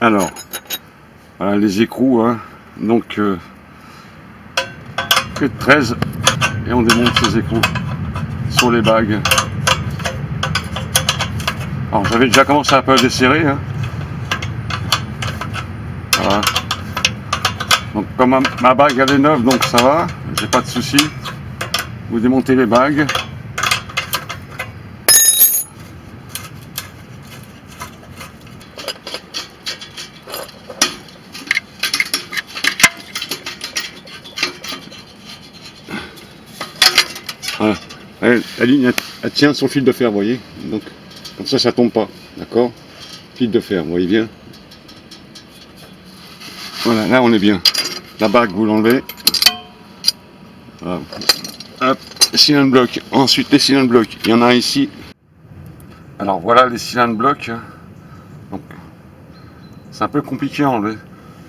Alors, voilà les écrous, hein. Donc que de 13 et on démonte ces écrous sur les bagues. Alors j'avais déjà commencé un peu à desserrer, hein. Voilà. Donc comme ma bague elle est neuve, donc ça va, j'ai pas de souci. Vous démontez les bagues. Voilà. La ligne elle tient son fil de fer, vous voyez. Donc comme ça tombe pas, d'accord. Fil de fer, vous voyez bien. Voilà, là on est bien. La bague vous l'enlevez. Voilà. Hop, cylindre bloc. Ensuite les cylindres blocs. Il y en a un ici. Alors voilà les cylindres blocs. Donc c'est un peu compliqué à enlever.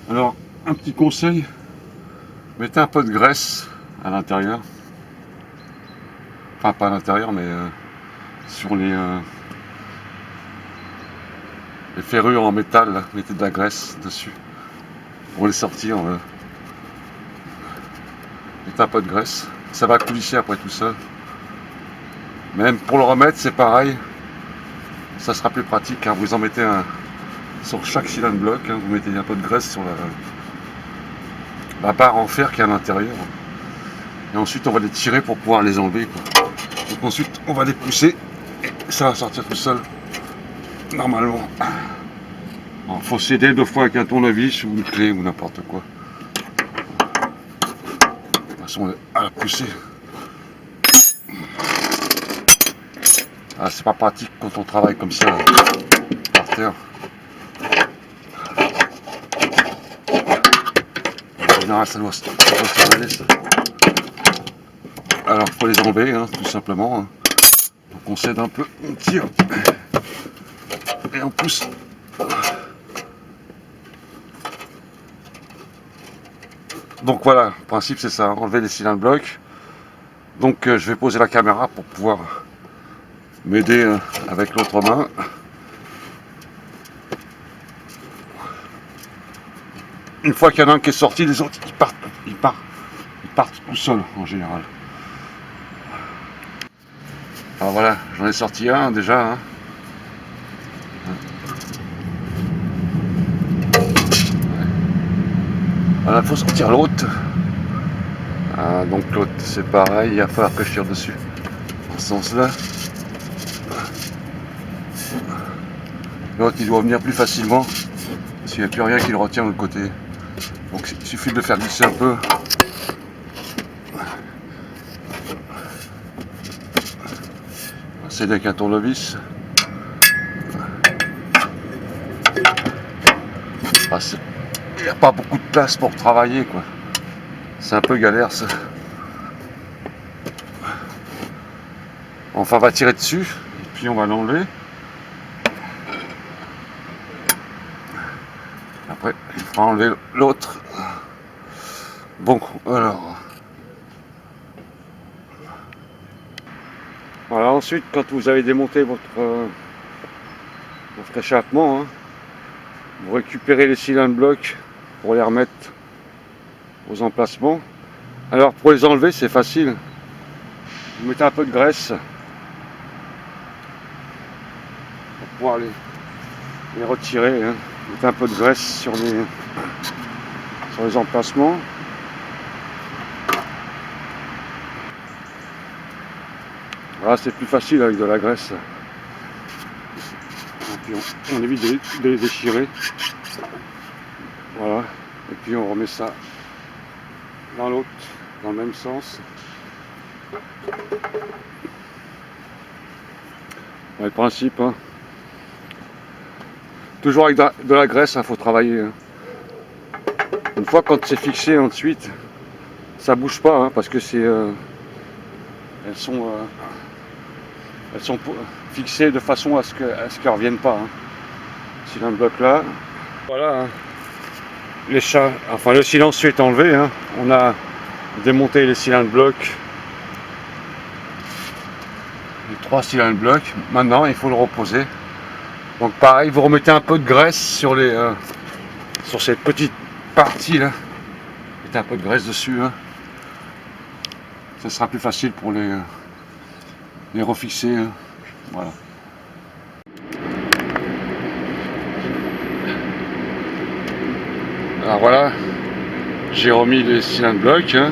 Alors un petit conseil, mettez un peu de graisse à l'intérieur. Enfin pas à l'intérieur mais sur les ferrures en métal, là. Mettez de la graisse dessus pour les sortir. Mettez un peu de graisse, ça va coulisser après tout ça. Même pour le remettre c'est pareil, ça sera plus pratique, hein. Vous en mettez un sur chaque cylindre bloc, hein. Vous mettez un peu de graisse sur la barre en fer qui est à l'intérieur. Et ensuite on va les tirer pour pouvoir les enlever, quoi. Donc ensuite on va les pousser et ça va sortir tout seul normalement. Il faut s'aider 2 fois avec un tournevis ou une clé ou n'importe quoi. De toute façon à la pousser. Ah, c'est pas pratique quand on travaille comme ça par terre. En général ça doit se relever ça. Alors il faut les enlever, hein, tout simplement, hein. Donc on s'aide un peu, on tire et on pousse. Donc voilà, le principe c'est ça, enlever les cylindres blocs. Donc je vais poser la caméra pour pouvoir m'aider avec l'autre main. Une fois qu'il y en a un qui est sorti, les autres ils partent tout seuls en général. Alors voilà, j'en ai sorti un déjà, hein. Voilà, il faut sortir l'autre. Ah, donc l'autre c'est pareil, il va falloir que je tire dessus dans ce sens là. L'autre il doit venir plus facilement parce qu'il n'y a plus rien qui le retient de l'autre côté. Donc il suffit de le faire glisser un peu. C'est avec un tournevis. Ah, il n'y a pas beaucoup de place pour travailler, quoi. C'est un peu galère ça. Enfin on va tirer dessus et puis on va l'enlever. Après il faudra enlever l'autre. Bon alors. Voilà, ensuite quand vous avez démonté votre échappement, hein, vous récupérez les cylindres blocs pour les remettre aux emplacements. Alors pour les enlever c'est facile. Vous mettez un peu de graisse pour pouvoir les retirer, hein. Vous mettez un peu de graisse sur les emplacements. Voilà, c'est plus facile avec de la graisse. Et puis on évite de les déchirer. Voilà. Et puis on remet ça dans l'autre, dans le même sens. Le principe, hein. Toujours avec de la graisse, il faut travailler, hein. Une fois quand c'est fixé ensuite, ça bouge pas, hein, parce que c'est elles sont fixées de façon à ce qu'elles ne reviennent pas, hein. Cylindre bloc là. Voilà, hein. Le silencieux est enlevé, hein. On a démonté les cylindres blocs. Les 3 cylindres blocs. Maintenant il faut le reposer. Donc pareil, vous remettez un peu de graisse sur les sur cette petite partie là, mettez un peu de graisse dessus, hein. Ça sera plus facile pour les refixer, hein. Voilà. Alors voilà, j'ai remis les cylindres blocs, hein,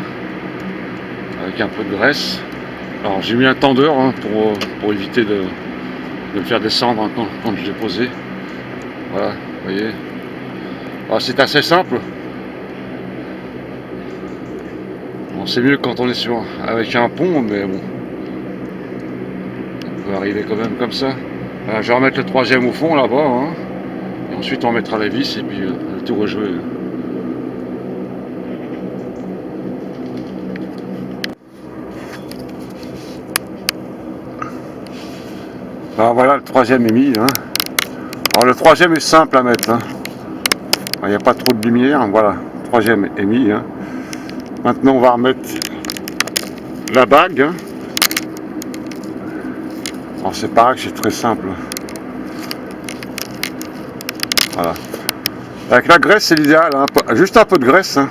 avec un peu de graisse. Alors j'ai mis un tendeur, hein, pour éviter de le faire descendre, hein, quand je l'ai posé. Voilà, vous voyez. Alors c'est assez simple. Bon, c'est mieux quand on est avec un pont, mais bon, on peut arriver quand même comme ça. Alors, je vais remettre le troisième au fond là-bas, hein, et ensuite on mettra les vis et puis le tour est joué. Alors voilà, le troisième est mis, hein. Alors le troisième est simple à mettre, hein. Il n'y a pas trop de lumière, voilà, le troisième est mis, hein. Maintenant on va remettre la bague, hein. Alors c'est pareil, c'est très simple. Voilà. Avec la graisse c'est l'idéal, hein. Juste un peu de graisse, hein.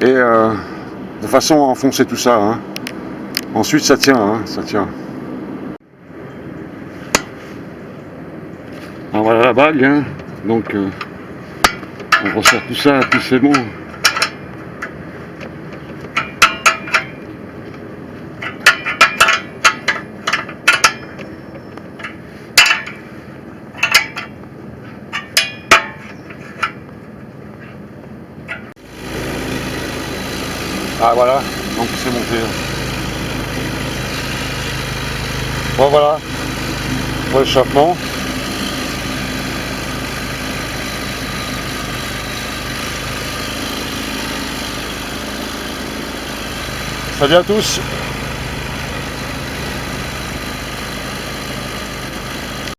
Et de façon à enfoncer tout ça, hein. Ensuite ça tient, hein, ça tient. Alors voilà la bague, hein. Donc on resserre tout ça, puis c'est bon. Ah voilà, donc c'est monté. Bon voilà, pour l'échappement. Salut à tous.